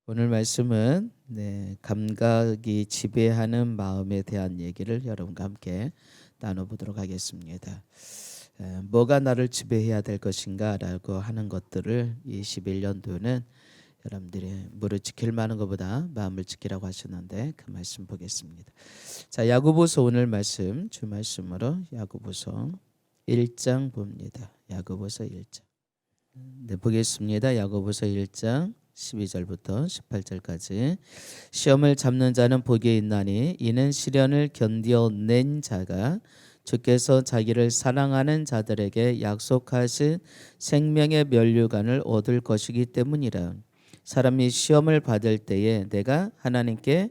오늘 말씀은 감각이 지배하는 마음에 대한 얘기를 여러분과 함께 나눠보도록 하겠습니다. 뭐가 나를 지배해야 될 것인가라고 하는 것들을 21년도는 여러분들이 무릇 지킬 만한 것보다 마음을 지키라고 하셨는데 그 말씀 보겠습니다. 자, 야고보서 오늘 말씀 주 말씀으로 야고보서 1장 봅니다. 야고보서 1장. 네, 보겠습니다. 야고보서 1장 12절부터 18절까지. 시험을 잡는 자는 복이 있나니 이는 시련을 견뎌낸 자가 주께서 자기를 사랑하는 자들에게 약속하신 생명의 면류관을 얻을 것이기 때문이라. 사람이 시험을 받을 때에 내가 하나님께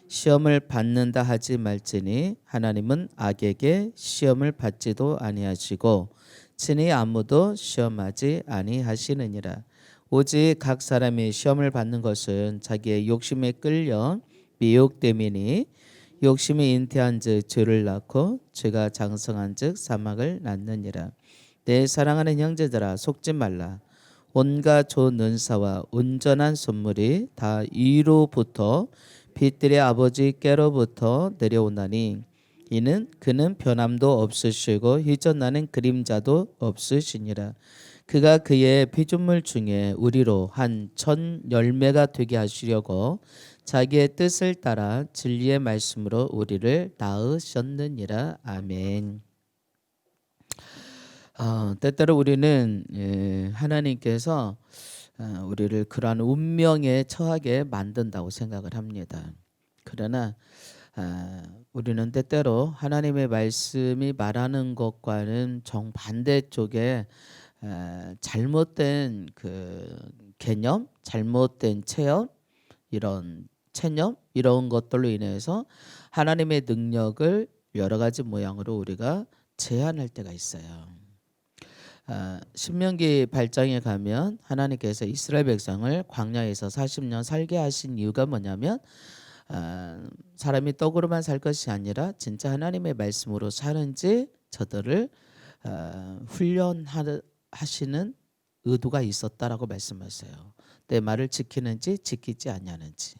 시험을 받는다 하지 말지니 하나님은 악에게 시험을 받지도 아니하시고 친히 아무도 시험하지 아니하시느니라. 오직 각 사람이 시험을 받는 것은 자기의 욕심에 끌려 미혹됨이니 욕심이 잉태한즉 죄를 낳고 죄가 장성한즉 사망을 낳느니라. 내 사랑하는 형제들아 속지 말라. 온갖 좋은 은사와 온전한 선물이 다 위로부터 빛들의 아버지께로부터 내려오나니 이는 그는 변함도 없으시고 휘젓나는 그림자도 없으시니라. 그가 그의 피조물 중에 우리로 한 천 열매가 되게 하시려고 자기의 뜻을 따라 진리의 말씀으로 우리를 낳으셨느니라. 아멘. 때때로 우리는 하나님께서 우리를 그러한 운명에 처하게 만든다고 생각을 합니다. 그러나 우리는 때때로 하나님의 말씀이 말하는 것과는 정반대 쪽에 잘못된 그 개념, 잘못된 체험, 이런 체념 이런 것들로 인해서 하나님의 능력을 여러 가지 모양으로 우리가 제한할 때가 있어요. 신명기 8장에 가면 하나님께서 이스라엘 백성을 광야에서 40년 살게 하신 이유가 뭐냐면 사람이 떡으로만 살 것이 아니라 진짜 하나님의 말씀으로 사는지 저들을 훈련하시는 의도가 있었다라고 말씀하세요. 내 말을 지키는지 지키지 아니하는지.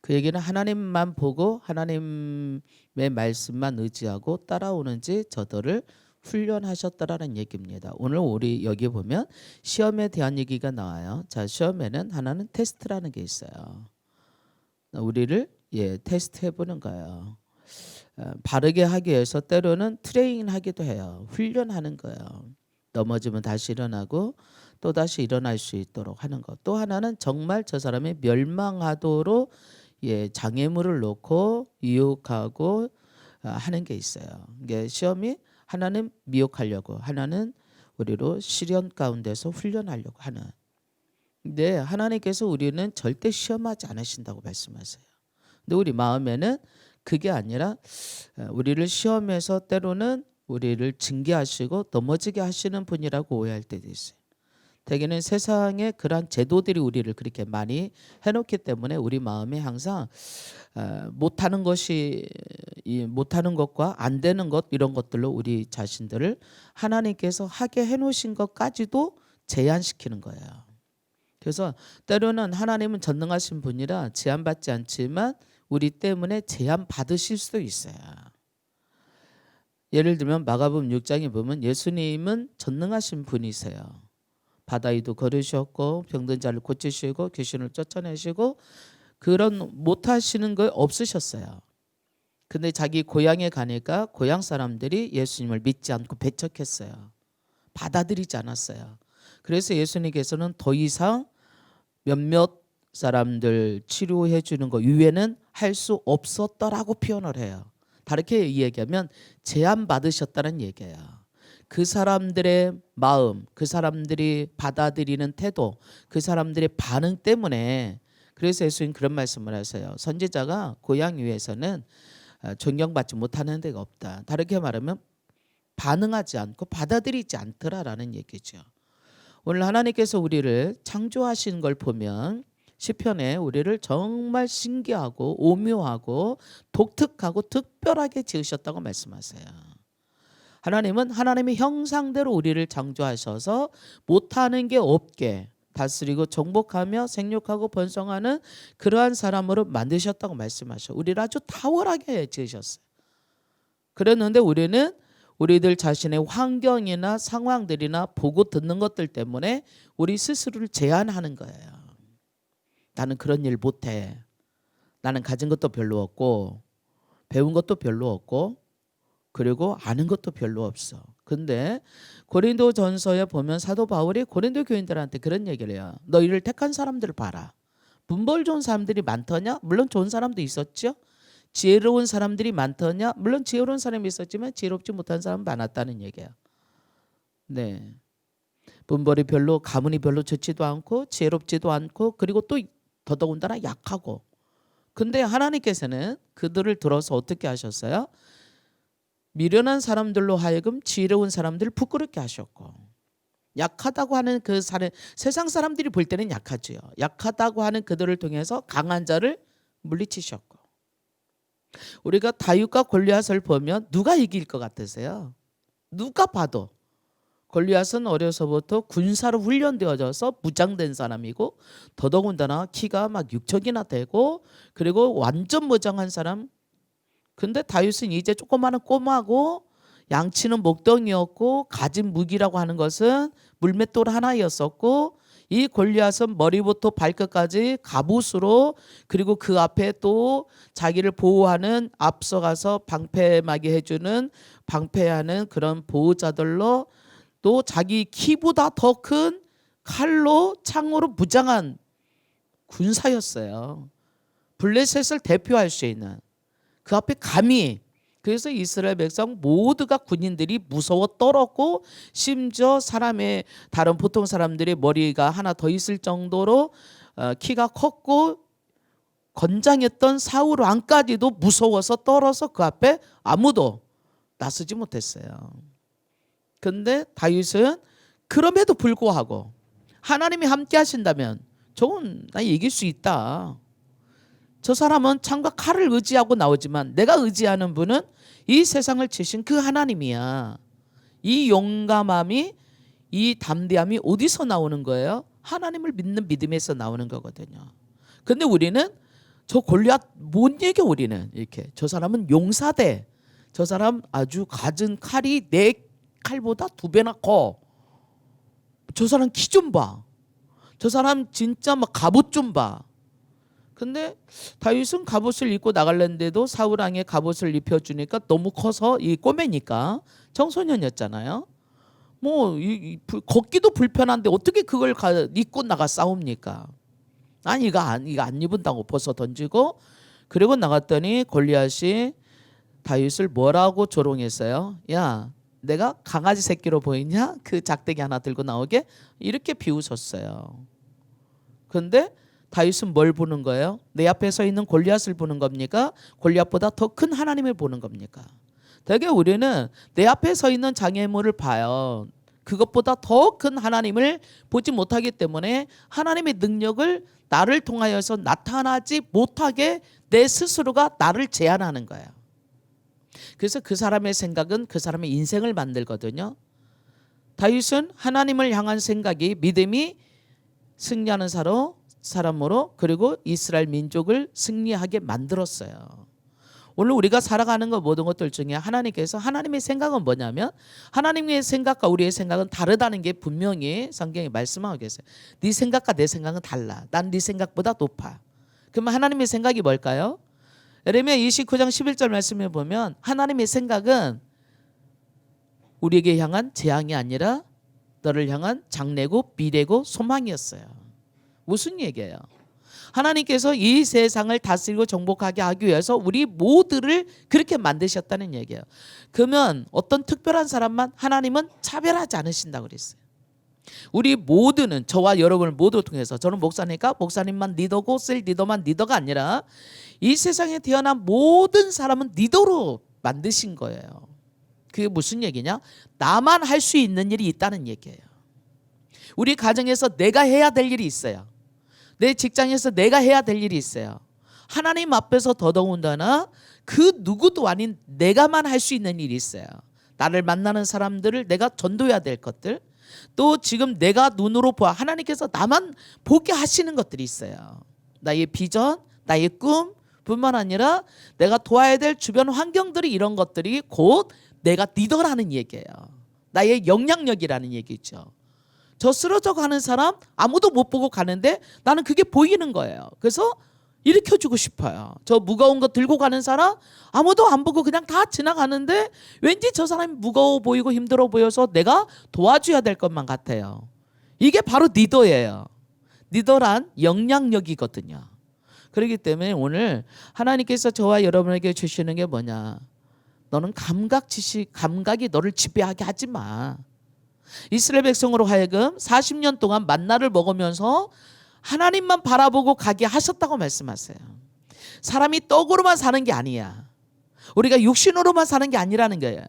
그 얘기는 하나님만 보고 하나님의 말씀만 의지하고 따라오는지 저들을 훈련하셨다라는 얘기입니다. 오늘 우리 여기 보면 시험에 대한 얘기가 나와요. 자, 시험에는 하나는 테스트라는 게 있어요. 우리를 테스트해 보는 거예요. 바르게 하기 위해서 때로는 트레이닝 하기도 해요. 훈련하는 거예요. 넘어지면 다시 일어나고 또 다시 일어날 수 있도록 하는 것. 또 하나는 정말 저 사람이 멸망하도록 장애물을 놓고 유혹하고 하는 게 있어요. 이게 시험이 하나는 미혹하려고, 하나는 우리로 시련 가운데서 훈련하려고 하는. 근데 하나님께서 우리는 절대 시험하지 않으신다고 말씀하세요. 근데 우리 마음에는 그게 아니라 우리를 시험해서 때로는 우리를 징계하시고 넘어지게 하시는 분이라고 오해할 때도 있어요. 대개는 세상에 그러한 제도들이 우리를 그렇게 많이 해놓기 때문에 우리 마음에 항상 못하는 것과 안 되는 것 이런 것들로 우리 자신들을 하나님께서 하게 해놓으신 것까지도 제한시키는 거예요. 그래서 때로는 하나님은 전능하신 분이라 제한받지 않지만 우리 때문에 제한받으실 수도 있어요. 예를 들면 마가복음 6장에 보면 예수님은 전능하신 분이세요. 바다 위도 걸으셨고 병든 자를 고치시고 귀신을 쫓아내시고 그런 못하시는 거 없으셨어요. 근데 자기 고향에 가니까 고향 사람들이 예수님을 믿지 않고 배척했어요. 받아들이지 않았어요. 그래서 예수님께서는 더 이상 몇몇 사람들 치료해 주는 거 이외에는 할 수 없었다라고 표현을 해요. 다르게 얘기하면 제한받으셨다는 얘기예요. 그 사람들의 마음, 그 사람들이 받아들이는 태도, 그 사람들의 반응 때문에 그래서 예수님 그런 말씀을 하세요. 선지자가 고향 위에서는 존경받지 못하는 데가 없다. 다르게 말하면 반응하지 않고 받아들이지 않더라라는 얘기죠. 오늘 하나님께서 우리를 창조하신 걸 보면 시편에 우리를 정말 신기하고 오묘하고 독특하고 특별하게 지으셨다고 말씀하세요. 하나님은 하나님의 형상대로 우리를 창조하셔서 못하는 게 없게 다스리고 정복하며 생육하고 번성하는 그러한 사람으로 만드셨다고 말씀하셔. 우리를 아주 탁월하게 지으셨어요. 그랬는데 우리는 우리들 자신의 환경이나 상황들이나 보고 듣는 것들 때문에 우리 스스로를 제한하는 거예요. 나는 그런 일 못해. 나는 가진 것도 별로 없고 배운 것도 별로 없고 그리고 아는 것도 별로 없어. 근데 고린도전서에 보면 사도 바울이 고린도 교인들한테 그런 얘기를 해요. 너희를 택한 사람들을 봐라. 분벌 좋은 사람들이 많더냐? 물론 좋은 사람도 있었죠. 지혜로운 사람들이 많더냐? 물론 지혜로운 사람이 있었지만 지혜롭지 못한 사람은 많았다는 얘기예요. 네. 분벌이 별로 가문이 별로 좋지도 않고 지혜롭지도 않고 그리고 또 더더군다나 약하고. 근데 하나님께서는 그들을 들어서 어떻게 하셨어요? 미련한 사람들로 하여금 지혜로운 사람들을 부끄럽게 하셨고 약하다고 하는 그 사람 세상 사람들이 볼 때는 약하지요. 약하다고 하는 그들을 통해서 강한 자를 물리치셨고 우리가 다윗과 골리앗을 보면 누가 이길 것 같으세요? 누가 봐도 골리앗은 어려서부터 군사로 훈련되어져서 무장된 사람이고 더더군다나 키가 막 6척이나 되고 그리고 완전 무장한 사람. 근데 다윗은 이제 조그마한 꼬마고 양치는 목동이었고 가진 무기라고 하는 것은 물맷돌 하나였었고 이 골리앗은 머리부터 발끝까지 갑옷으로 그리고 그 앞에 또 자기를 보호하는 앞서가서 방패막이 해주는 방패하는 그런 보호자들로 또 자기 키보다 더 큰 칼로 창으로 무장한 군사였어요. 블레셋을 대표할 수 있는 그 앞에 감히 그래서 이스라엘 백성 모두가 군인들이 무서워 떨었고 심지어 사람의 다른 보통 사람들의 머리가 하나 더 있을 정도로 키가 컸고 건장했던 사울 왕까지도 무서워서 떨어서 그 앞에 아무도 나서지 못했어요. 근데 다윗은 그럼에도 불구하고 하나님이 함께 하신다면 저건 나 이길 수 있다. 저 사람은 창과 칼을 의지하고 나오지만 내가 의지하는 분은 이 세상을 지신 그 하나님이야. 이 용감함이 이 담대함이 어디서 나오는 거예요? 하나님을 믿는 믿음에서 나오는 거거든요. 근데 우리는 저 골리앗 못 이겨. 우리는 이렇게 저 사람은 용사대. 저 사람 아주 가진 칼이 내 칼보다 2배나 커. 저 사람 키 좀 봐. 저 사람 진짜 막 갑옷 좀 봐. 근데 다윗은 갑옷을 입고 나갈랬는데도 사울 왕의 갑옷을 입혀주니까 너무 커서 이 꼬매니까 청소년이었잖아요. 뭐 걷기도 불편한데 어떻게 그걸 입고 나가 싸웁니까? 아니 이거 안 입은다고 벗어 던지고 그리고 나갔더니 골리앗이 다윗을 뭐라고 조롱했어요? 야 내가 강아지 새끼로 보이냐? 그 작대기 하나 들고 나오게 이렇게 비웃었어요. 근데 다윗은 뭘 보는 거예요? 내 앞에 서 있는 골리앗을 보는 겁니까? 골리앗보다 더 큰 하나님을 보는 겁니까? 되게 우리는 내 앞에 서 있는 장애물을 봐요. 그것보다 더 큰 하나님을 보지 못하기 때문에 하나님의 능력을 나를 통하여서 나타나지 못하게 내 스스로가 나를 제한하는 거예요. 그래서 그 사람의 생각은 그 사람의 인생을 만들거든요. 다윗은 하나님을 향한 생각이 믿음이 승리하는 사람으로 그리고 이스라엘 민족을 승리하게 만들었어요. 오늘 우리가 살아가는 것 모든 것들 중에 하나님께서 하나님의 생각은 뭐냐면 하나님의 생각과 우리의 생각은 다르다는 게 분명히 성경에 말씀하고 계세요. 네 생각과 내 생각은 달라. 난 네 생각보다 높아. 그러면 하나님의 생각이 뭘까요? 예레미야 29장 11절 말씀에 보면 하나님의 생각은 우리에게 향한 재앙이 아니라 너를 향한 장래고 미래고 소망이었어요. 무슨 얘기예요? 하나님께서 이 세상을 다스리고 정복하게 하기 위해서 우리 모두를 그렇게 만드셨다는 얘기예요. 그러면 어떤 특별한 사람만 하나님은 차별하지 않으신다고 그랬어요. 우리 모두는 저와 여러분을 모두 통해서 저는 목사니까 목사님만 리더고 셀 리더만 리더가 아니라 이 세상에 태어난 모든 사람은 리더로 만드신 거예요. 그게 무슨 얘기냐? 나만 할 수 있는 일이 있다는 얘기예요. 우리 가정에서 내가 해야 될 일이 있어요. 내 직장에서 내가 해야 될 일이 있어요. 하나님 앞에서 더더군다나 그 누구도 아닌 내가만 할 수 있는 일이 있어요. 나를 만나는 사람들을 내가 전도해야 될 것들, 또 지금 내가 눈으로 보아 하나님께서 나만 보게 하시는 것들이 있어요. 나의 비전, 나의 꿈 뿐만 아니라 내가 도와야 될 주변 환경들이 이런 것들이 곧 내가 리더라는 얘기예요. 나의 영향력이라는 얘기죠. 저 쓰러져 가는 사람 아무도 못 보고 가는데 나는 그게 보이는 거예요. 그래서 일으켜주고 싶어요. 저 무거운 거 들고 가는 사람 아무도 안 보고 그냥 다 지나가는데 왠지 저 사람이 무거워 보이고 힘들어 보여서 내가 도와줘야 될 것만 같아요. 이게 바로 리더예요. 리더란 영향력이거든요. 그렇기 때문에 오늘 하나님께서 저와 여러분에게 주시는 게 뭐냐? 너는 감각이 너를 지배하게 하지 마. 이스라엘 백성으로 하여금 40년 동안 만나를 먹으면서 하나님만 바라보고 가게 하셨다고 말씀하세요. 사람이 떡으로만 사는 게 아니야. 우리가 육신으로만 사는 게 아니라는 거예요.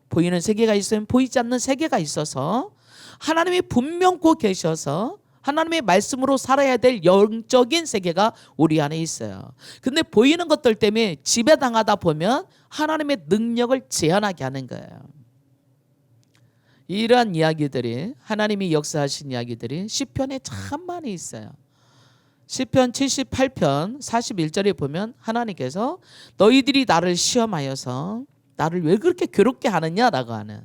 보이는 세계가 있으면 보이지 않는 세계가 있어서 하나님이 분명 고 계셔서 하나님의 말씀으로 살아야 될 영적인 세계가 우리 안에 있어요. 근데 보이는 것들 때문에 지배당하다 보면 하나님의 능력을 제한하게 하는 거예요. 이러한 이야기들이 하나님이 역사하신 이야기들이 시편에 참 많이 있어요. 시편 78편 41절에 보면 하나님께서 너희들이 나를 시험하여서 나를 왜 그렇게 괴롭게 하느냐라고 하는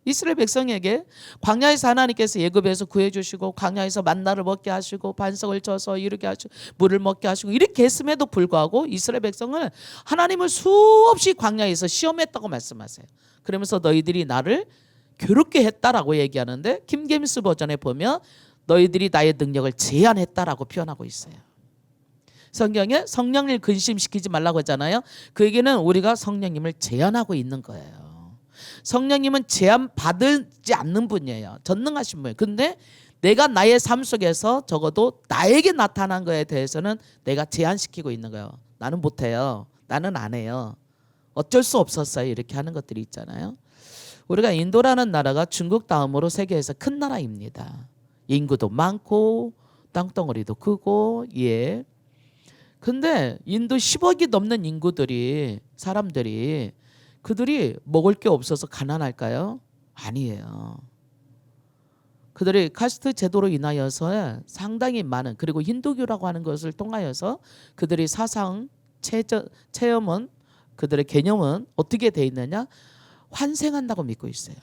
이스라엘 백성에게 광야에서 하나님께서 애굽에서 구해주시고 광야에서 만나를 먹게 하시고 반석을 쳐서 이렇게 하시고 물을 먹게 하시고 이렇게 했음에도 불구하고 이스라엘 백성은 하나님을 수없이 광야에서 시험했다고 말씀하세요. 그러면서 너희들이 나를 괴롭게 했다라고 얘기하는데 킹제임스 버전에 보면 너희들이 나의 능력을 제한했다라고 표현하고 있어요. 성경에 성령님을 근심시키지 말라고 했잖아요. 그 얘기는 우리가 성령님을 제한하고 있는 거예요. 성령님은 제한받지 않는 분이에요. 전능하신 분이에요. 근데 내가 나의 삶 속에서 적어도 나에게 나타난 거에 대해서는 내가 제한시키고 있는 거예요. 나는 못해요. 나는 안 해요. 어쩔 수 없었어요. 이렇게 하는 것들이 있잖아요. 우리가 인도라는 나라가 중국 다음으로 세계에서 큰 나라입니다. 인구도 많고 땅덩어리도 크고 예. 근데 인도 10억이 넘는 인구들이 사람들이 그들이 먹을 게 없어서 가난할까요? 아니에요. 그들이 카스트 제도로 인하여서 상당히 많은 그리고 힌두교라고 하는 것을 통하여서 그들의 사상 체험은 그들의 개념은 어떻게 돼 있느냐? 환생한다고 믿고 있어요.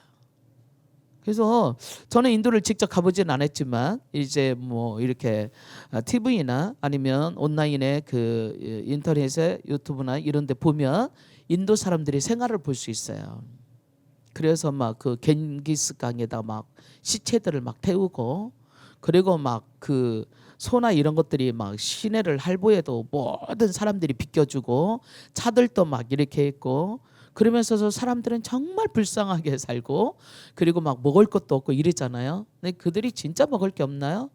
그래서 저는 인도를 직접 가보진 않았지만 이제 뭐 이렇게 TV나 아니면 온라인에 그 인터넷에 유튜브나 이런 데 보면 인도 사람들이 생활을 볼 수 있어요. 그래서 막 그 겐기스강에다 막 시체들을 막 태우고 그리고 막 그 소나 이런 것들이 막 시내를 할보해도 모든 사람들이 비켜주고 차들도 막 이렇게 있고 그러면서 사람들은 정말 불쌍하게 살고 그리고 막 먹을 것도 없고 이랬잖아요. 근데 그들이 진짜 먹을 게 없나요?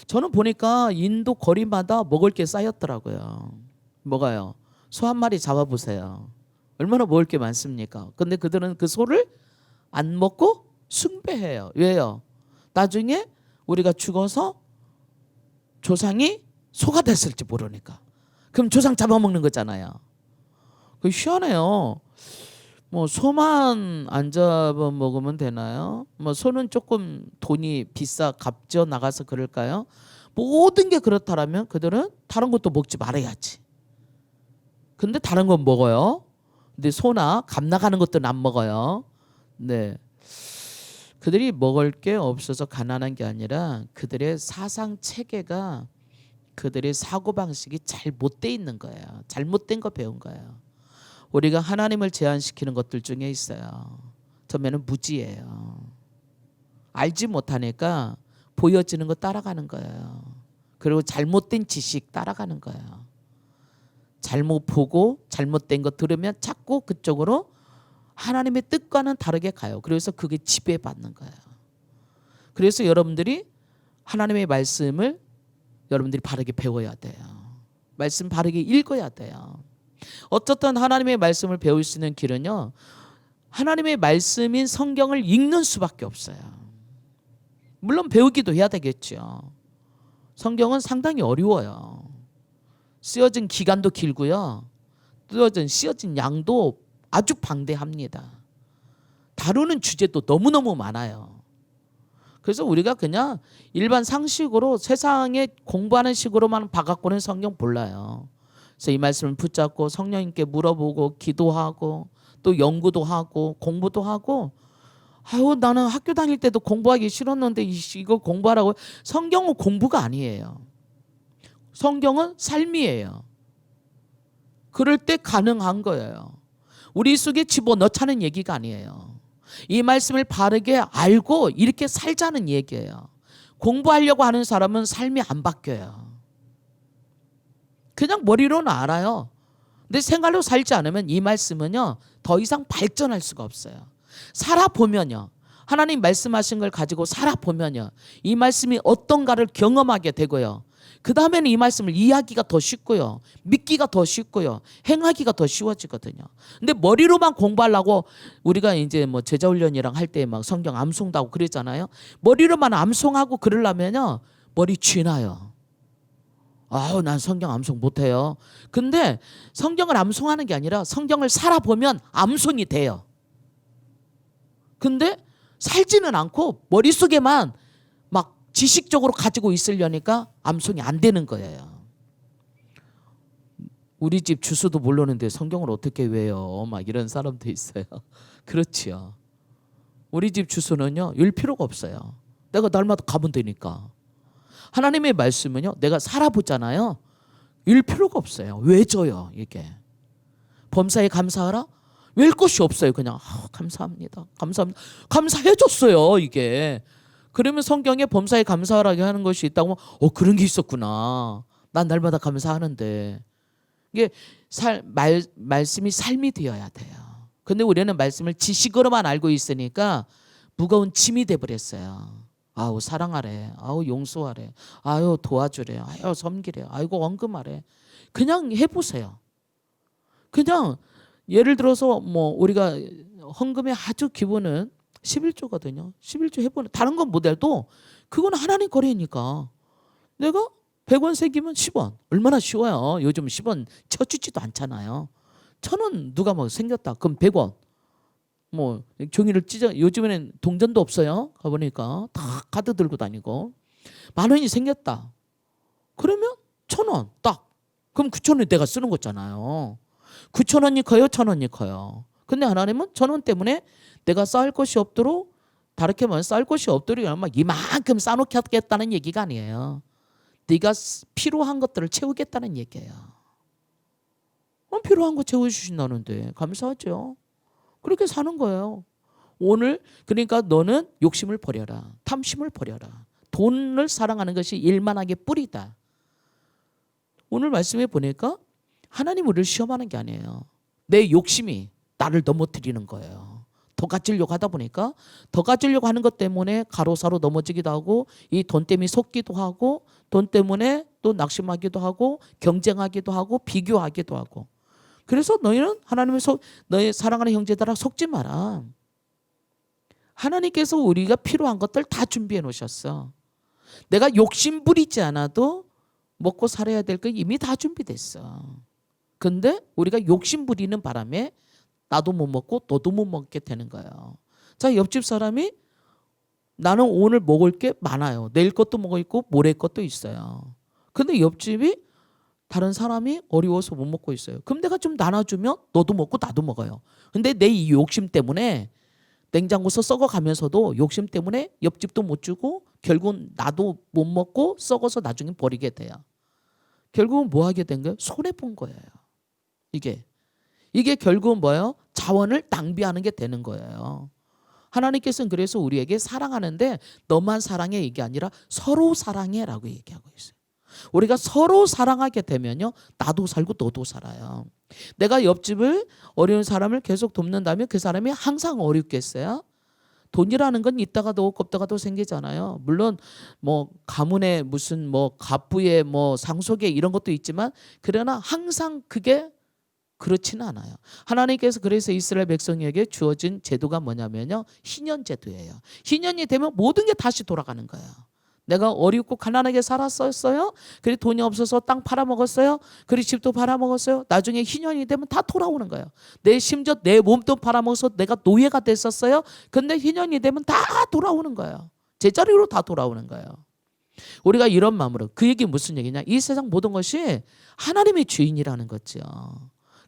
저는 보니까 인도 거리마다 먹을 게 쌓였더라고요. 뭐가요? 소 한 마리 잡아보세요. 얼마나 먹을 게 많습니까? 근데 그들은 그 소를 안 먹고 숭배해요. 왜요? 나중에 우리가 죽어서 조상이 소가 됐을지 모르니까. 그럼 조상 잡아먹는 거잖아요. 그 희한해요. 뭐 소만 안 잡아먹으면 되나요? 뭐 소는 조금 돈이 비싸 값져 나가서 그럴까요? 모든 게 그렇다라면 그들은 다른 것도 먹지 말아야지. 근데 다른 건 먹어요. 근데 소나 값 나가는 것들은 안 먹어요. 네. 그들이 먹을 게 없어서 가난한 게 아니라 그들의 사상 체계가 그들의 사고 방식이 잘 못 돼 있는 거예요. 잘못된 거 배운 거예요. 우리가 하나님을 제한시키는 것들 중에 있어요. 처음에는 무지예요. 알지 못하니까 보여지는 거 따라가는 거예요. 그리고 잘못된 지식 따라가는 거예요. 잘못 보고 잘못된 거 들으면 자꾸 그쪽으로 하나님의 뜻과는 다르게 가요. 그래서 그게 지배받는 거예요. 그래서 여러분들이 하나님의 말씀을 여러분들이 바르게 배워야 돼요. 말씀 바르게 읽어야 돼요. 어쨌든 하나님의 말씀을 배울 수 있는 길은요. 하나님의 말씀인 성경을 읽는 수밖에 없어요. 물론 배우기도 해야 되겠죠. 성경은 상당히 어려워요. 쓰여진 기간도 길고요. 쓰여진 양도 아주 방대합니다. 다루는 주제도 너무너무 많아요. 그래서 우리가 그냥 일반 상식으로 세상에 공부하는 식으로만 봐갖고는 성경 몰라요. 그래서 이 말씀을 붙잡고 성령님께 물어보고 기도하고 또 연구도 하고 공부도 하고, 아유 나는 학교 다닐 때도 공부하기 싫었는데 이거 공부하라고. 성경은 공부가 아니에요. 성경은 삶이에요. 그럴 때 가능한 거예요. 우리 속에 집어넣자는 얘기가 아니에요. 이 말씀을 바르게 알고 이렇게 살자는 얘기예요. 공부하려고 하는 사람은 삶이 안 바뀌어요. 그냥 머리로는 알아요. 근데 생활로 살지 않으면 이 말씀은요 더 이상 발전할 수가 없어요. 살아보면요, 하나님 말씀하신 걸 가지고 살아보면요, 이 말씀이 어떤가를 경험하게 되고요, 그 다음에는 이 말씀을 이해하기가 더 쉽고요, 믿기가 더 쉽고요, 행하기가 더 쉬워지거든요. 근데 머리로만 공부하려고 우리가 이제 뭐 제자훈련이랑 할 때 막 성경 암송도 하고 그러잖아요. 머리로만 암송하고 그러려면요 머리 쥐나요. 아우 난 성경 암송 못해요. 근데 성경을 암송하는 게 아니라 성경을 살아보면 암송이 돼요. 근데 살지는 않고 머릿속에만 막 지식적으로 가지고 있으려니까 암송이 안 되는 거예요. 우리 집 주소도 모르는데 성경을 어떻게 외워? 막 이런 사람도 있어요. 그렇지요. 우리 집 주소는요 일 필요가 없어요. 내가 날마다 가면 되니까. 하나님의 말씀은요 내가 살아보잖아요. 일 필요가 없어요. 외져요 이게. 범사에 감사하라? 외울 것이 없어요. 그냥 감사합니다. 감사합니다. 감사해줬어요 이게. 그러면 성경에 범사에 감사하라고 하는 것이 있다고 하면 그런 게 있었구나. 난 날마다 감사하는데. 이게 말씀이 삶이 되어야 돼요. 근데 우리는 말씀을 지식으로만 알고 있으니까 무거운 짐이 돼버렸어요. 아우 사랑하래, 아우 용서하래, 아유 도와주래, 아유 섬기래, 아이고 헌금하래. 그냥 해보세요. 그냥 예를 들어서 뭐 우리가 헌금의 아주 기본은 11조거든요. 11조 해보는, 다른 건 못해도 그건 하나님 거래니까. 내가 100원 새기면 10원. 얼마나 쉬워요. 요즘 10원 쳐주지도 않잖아요. 1,000원 누가 뭐 생겼다 그럼 100원. 뭐 종이를 찢어, 요즘에는 동전도 없어요. 가보니까 다 카드 들고 다니고. 10,000원이 생겼다 그러면 1,000원 딱. 그럼 9,000원이 내가 쓰는 거잖아요. 9,000원이 커요 1,000원이 커요. 근데 하나님은 1,000원 때문에 내가 쌓을 것이 없도록, 다르게 말하면 쌓을 것이 없도록 막 이만큼 쌓아놓겠다는 얘기가 아니에요. 네가 필요한 것들을 채우겠다는 얘기예요. 필요한 거 채워주신다는데 감사하죠. 그렇게 사는 거예요. 오늘 그러니까 너는 욕심을 버려라. 탐심을 버려라. 돈을 사랑하는 것이 일만하게 뿌리다. 오늘 말씀에 보니까 하나님 우리를 시험하는 게 아니에요. 내 욕심이 나를 넘어뜨리는 거예요. 더 가지려고 하다 보니까 더 가지려고 하는 것 때문에 가로사로 넘어지기도 하고, 이 돈 때문에 속기도 하고, 돈 때문에 또 낙심하기도 하고, 경쟁하기도 하고, 비교하기도 하고. 그래서 너희는 하나님의 너희 사랑하는 형제들아 속지 마라. 하나님께서 우리가 필요한 것들 다 준비해 놓으셨어. 내가 욕심 부리지 않아도 먹고 살아야 될 거 이미 다 준비됐어. 근데 우리가 욕심 부리는 바람에 나도 못 먹고 너도 못 먹게 되는 거예요. 자, 옆집 사람이 나는 오늘 먹을 게 많아요. 내일 것도 먹어 있고 모레 것도 있어요. 근데 옆집이 다른 사람이 어려워서 못 먹고 있어요. 그럼 내가 좀 나눠주면 너도 먹고 나도 먹어요. 근데 내 이 욕심 때문에 냉장고에서 썩어가면서도 욕심 때문에 옆집도 못 주고 결국은 나도 못 먹고 썩어서 나중에 버리게 돼요. 결국은 뭐 하게 된 거예요? 손해본 거예요. 이게 결국은 뭐예요? 자원을 낭비하는 게 되는 거예요. 하나님께서는 그래서 우리에게 사랑하는데 너만 사랑해 이게 아니라 서로 사랑해라고 얘기하고 있어요. 우리가 서로 사랑하게 되면요 나도 살고 너도 살아요. 내가 옆집을 어려운 사람을 계속 돕는다면 그 사람이 항상 어렵겠어요? 돈이라는 건 있다가도 없고 없다가도 생기잖아요. 물론 뭐 가문의 무슨 뭐 갑부의 뭐 상속의 이런 것도 있지만 그러나 항상 그게 그렇지는 않아요. 하나님께서 그래서 이스라엘 백성에게 주어진 제도가 뭐냐면요 희년 제도예요. 희년이 되면 모든 게 다시 돌아가는 거예요. 내가 어렵고 가난하게 살았었어요. 그리고 돈이 없어서 땅 팔아먹었어요. 그리고 집도 팔아먹었어요. 나중에 희년이 되면 다 돌아오는 거예요. 심지어 내 몸도 팔아먹어서 내가 노예가 됐었어요. 근데 희년이 되면 다 돌아오는 거예요. 제자리로 다 돌아오는 거예요. 우리가 이런 마음으로, 그 얘기 무슨 얘기냐? 이 세상 모든 것이 하나님의 주인이라는 거죠.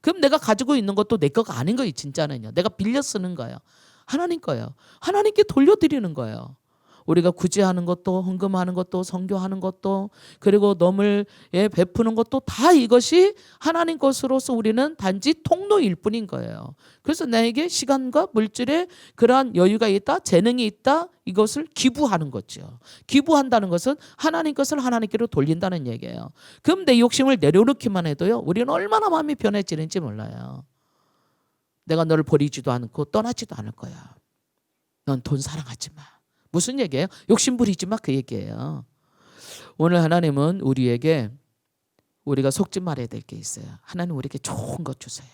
그럼 내가 가지고 있는 것도 내 거가 아닌 거예요. 진짜는요. 내가 빌려 쓰는 거예요. 하나님 거예요. 하나님께 돌려드리는 거예요. 우리가 구제하는 것도, 헌금하는 것도, 선교하는 것도, 그리고 넘을 베푸는 것도 다 이것이 하나님 것으로서 우리는 단지 통로일 뿐인 거예요. 그래서 나에게 시간과 물질에 그러한 여유가 있다, 재능이 있다, 이것을 기부하는 거죠. 기부한다는 것은 하나님 것을 하나님께로 돌린다는 얘기예요. 그럼 내 욕심을 내려놓기만 해도요, 우리는 얼마나 마음이 변해지는지 몰라요. 내가 너를 버리지도 않고 떠나지도 않을 거야. 넌 돈 사랑하지 마. 무슨 얘기예요? 욕심 부리지 마, 그 얘기예요. 오늘 하나님은 우리에게, 우리가 속지 말아야 될 게 있어요. 하나님 우리에게 좋은 것 주세요.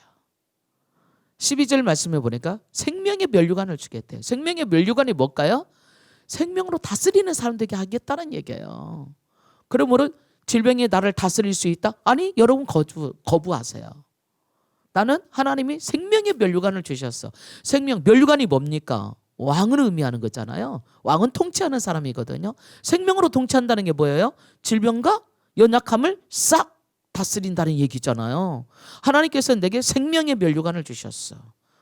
12절 말씀해 보니까 생명의 면류관을 주겠대요. 생명의 면류관이 뭘까요? 생명으로 다스리는 사람들에게 하겠다는 얘기예요. 그러므로 질병이 나를 다스릴 수 있다? 아니, 여러분 거부하세요. 나는 하나님이 생명의 면류관을 주셨어. 생명, 면류관이 뭡니까? 왕을 의미하는 거잖아요. 왕은 통치하는 사람이거든요. 생명으로 통치한다는 게 뭐예요? 질병과 연약함을 싹 다스린다는 얘기잖아요. 하나님께서 내게 생명의 면류관을 주셨어.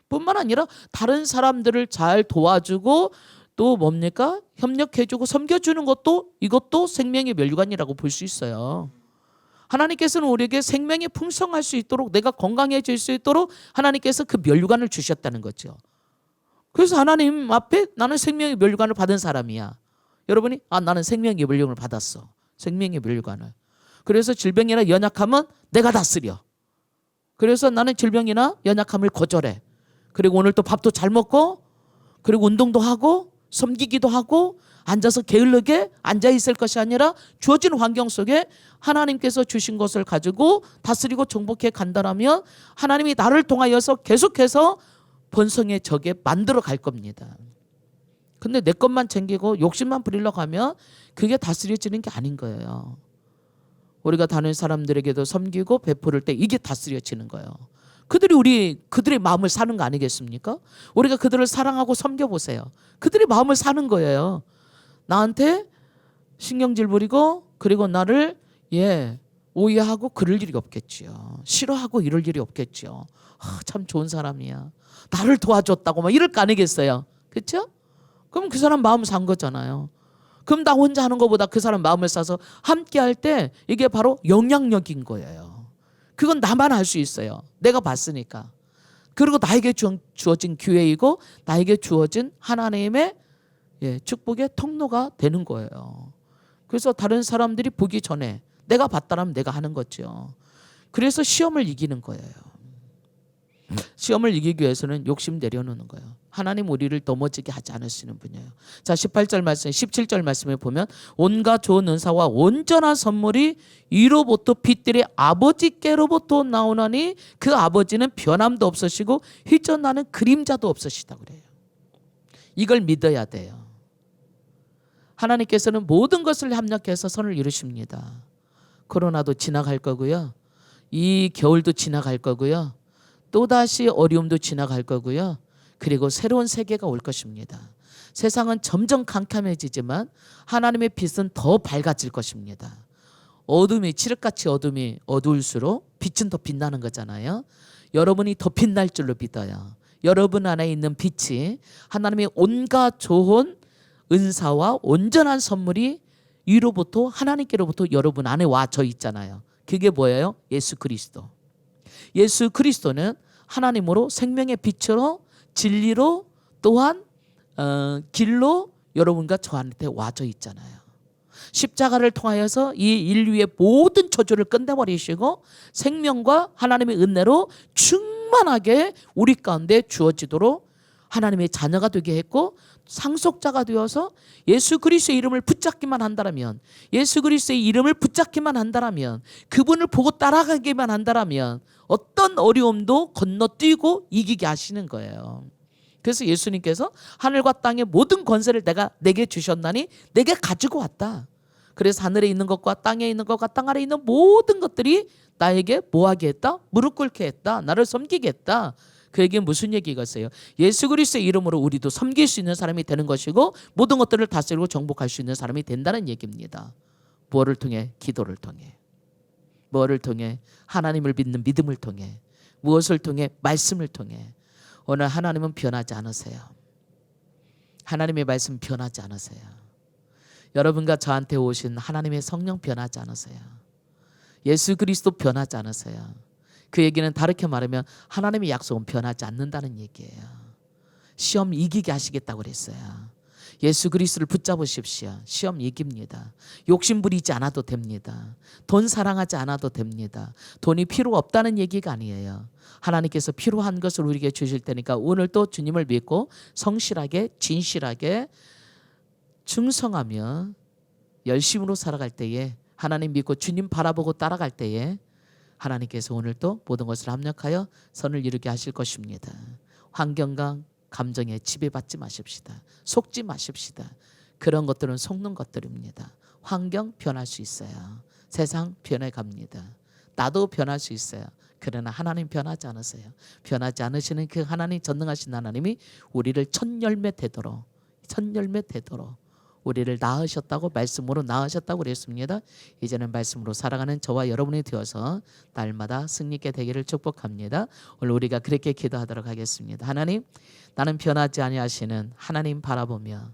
뿐만 아니라 다른 사람들을 잘 도와주고 또 뭡니까? 협력해주고 섬겨주는 것도, 이것도 생명의 면류관이라고 볼 수 있어요. 하나님께서는 우리에게 생명이 풍성할 수 있도록, 내가 건강해질 수 있도록 하나님께서 그 면류관을 주셨다는 거죠. 그래서 하나님 앞에 나는 생명의 면류관을 받은 사람이야. 여러분이 나는 생명의 면류관을 받았어. 생명의 면류관을. 그래서 질병이나 연약함은 내가 다스려. 그래서 나는 질병이나 연약함을 거절해. 그리고 오늘 또 밥도 잘 먹고, 그리고 운동도 하고, 섬기기도 하고, 앉아서 게을르게 앉아 있을 것이 아니라 주어진 환경 속에 하나님께서 주신 것을 가지고 다스리고 정복해 간다면 하나님이 나를 통하여서 계속해서 번성의 적에 만들어 갈 겁니다. 근데 내 것만 챙기고 욕심만 부리려고 하면 그게 다스려지는 게 아닌 거예요. 우리가 다른 사람들에게도 섬기고 베풀을 때 이게 다스려지는 거예요. 그들의 마음을 사는 거 아니겠습니까? 우리가 그들을 사랑하고 섬겨보세요. 그들의 마음을 사는 거예요. 나한테 신경질 부리고 그리고 나를 오해하고 그럴 일이 없겠지요. 싫어하고 이럴 일이 없겠지요. 참 좋은 사람이야. 나를 도와줬다고 막 이럴 거 아니겠어요. 그렇죠? 그럼 그 사람 마음 산 거잖아요. 그럼 나 혼자 하는 것보다 그 사람 마음을 싸서 함께 할 때 이게 바로 영향력인 거예요. 그건 나만 할 수 있어요. 내가 봤으니까. 그리고 나에게 주어진 기회이고 나에게 주어진 하나님의 축복의 통로가 되는 거예요. 그래서 다른 사람들이 보기 전에 내가 봤다라면 내가 하는 거죠. 그래서 시험을 이기는 거예요. 시험을 이기기 위해서는 욕심 내려놓는 거예요. 하나님 우리를 넘어지게 하지 않으시는 분이에요. 자, 18절 말씀, 17절 말씀에 보면 온갖 좋은 은사와 온전한 선물이 이로부터 빛들의 아버지께로부터 나오나니 그 아버지는 변함도 없으시고 휘젓나는 그림자도 없으시다 그래요. 이걸 믿어야 돼요. 하나님께서는 모든 것을 합력해서 선을 이루십니다. 코로나도 지나갈 거고요. 이 겨울도 지나갈 거고요. 또다시 어려움도 지나갈 거고요. 그리고 새로운 세계가 올 것입니다. 세상은 점점 캄캄해지지만 하나님의 빛은 더 밝아질 것입니다. 어둠이 칠흑같이 어둠이 어두울수록 빛은 더 빛나는 거잖아요. 여러분이 더 빛날 줄로 믿어요. 여러분 안에 있는 빛이 하나님의 온갖 좋은 은사와 온전한 선물이 위로부터 하나님께로부터 여러분 안에 와져 있잖아요. 그게 뭐예요? 예수 그리스도. 예수 그리스도는 하나님으로 생명의 빛으로 진리로 또한 길로 여러분과 저한테 와져 있잖아요. 십자가를 통하여서 이 인류의 모든 저주를 끝내버리시고 생명과 하나님의 은혜로 충만하게 우리 가운데 주어지도록 하나님의 자녀가 되게 했고 상속자가 되어서 예수 그리스도의 이름을 붙잡기만 한다면, 예수 그리스도의 이름을 붙잡기만 한다면, 그분을 보고 따라가기만 한다면 어떤 어려움도 건너뛰고 이기게 하시는 거예요. 그래서 예수님께서 하늘과 땅의 모든 권세를 내게 주셨나니 내게 가지고 왔다. 그래서 하늘에 있는 것과 땅에 있는 것과 땅 아래에 있는 모든 것들이 나에게 뭐하게 했다? 무릎 꿇게 했다. 나를 섬기게 했다. 그에게 무슨 얘기겠어요? 예수 그리스도의 이름으로 우리도 섬길 수 있는 사람이 되는 것이고 모든 것들을 다스리고 정복할 수 있는 사람이 된다는 얘기입니다. 무엇을 통해? 기도를 통해. 무엇을 통해? 하나님을 믿는 믿음을 통해. 무엇을 통해? 말씀을 통해. 오늘 하나님은 변하지 않으세요. 하나님의 말씀 변하지 않으세요. 여러분과 저한테 오신 하나님의 성령 변하지 않으세요. 예수 그리스도 변하지 않으세요. 그 얘기는 다르게 말하면 하나님의 약속은 변하지 않는다는 얘기예요. 시험 이기게 하시겠다고 그랬어요. 예수 그리스도를 붙잡으십시오. 시험 이깁니다. 욕심 부리지 않아도 됩니다. 돈 사랑하지 않아도 됩니다. 돈이 필요 없다는 얘기가 아니에요. 하나님께서 필요한 것을 우리에게 주실 테니까 오늘 또 주님을 믿고 성실하게 진실하게 충성하며 열심으로 살아갈 때에 하나님 믿고 주님 바라보고 따라갈 때에 하나님께서 오늘 또 모든 것을 합력하여 선을 이루게 하실 것입니다. 환경과 감정에 지배받지 마십시다. 속지 마십시다. 그런 것들은 속는 것들입니다. 환경 변할 수 있어요. 세상 변해갑니다. 나도 변할 수 있어요. 그러나 하나님 변하지 않으세요. 변하지 않으시는 그 하나님, 전능하신 하나님이 우리를 첫 열매 되도록 우리를 낳으셨다고, 말씀으로 낳으셨다고 그랬습니다. 이제는 말씀으로 살아가는 저와 여러분이 되어서 날마다 승리 있게 되기를 축복합니다. 오늘 우리가 그렇게 기도하도록 하겠습니다. 하나님, 나는 변하지 아니하시는 하나님 바라보며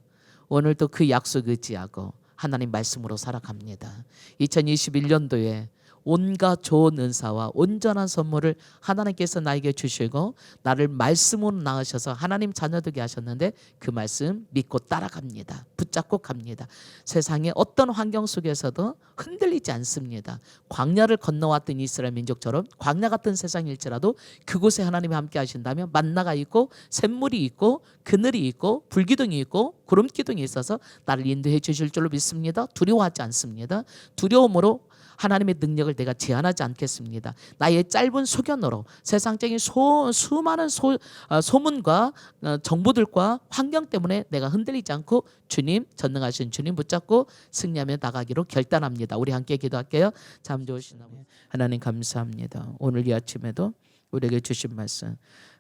오늘도 그 약속 의지하고 하나님 말씀으로 살아갑니다. 2021년도에 온갖 좋은 은사와 온전한 선물을 하나님께서 나에게 주시고 나를 말씀으로 낳으셔서 하나님 자녀 되게 하셨는데 그 말씀 믿고 따라갑니다. 붙잡고 갑니다. 세상의 어떤 환경 속에서도 흔들리지 않습니다. 광야를 건너왔던 이스라엘 민족처럼 광야 같은 세상일지라도 그곳에 하나님이 함께 하신다면 만나가 있고 샘물이 있고 그늘이 있고 불기둥이 있고 구름기둥이 있어서 나를 인도해 주실 줄로 믿습니다. 두려워하지 않습니다. 두려움으로 하나님의 능력을 내가 제한하지 않겠습니다. 나의 짧은 소견으로 세상적인 수많은 소문과 정보들과 환경 때문에 내가 흔들리지 않고 주님, 전능하신 주님 붙잡고 승리하며 나가기로 결단합니다. 우리 함께 기도할게요. 참 좋으신 하나님 감사합니다. 오늘 이 아침에도 우리에게 주신 말씀,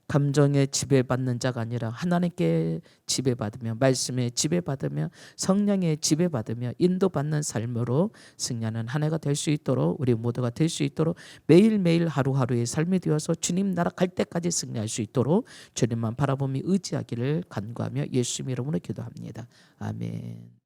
감정에 지배받는 자가 아니라 하나님께 지배받으며 말씀에 지배받으며 성령에 지배받으며 인도받는 삶으로 승리하는 한 해가 될 수 있도록 우리 모두가 될 수 있도록 매일매일 하루하루의 삶이 되어서 주님 나라 갈 때까지 승리할 수 있도록 주님만 바라보며 의지하기를 간구하며 예수님 이름으로 기도합니다. 아멘.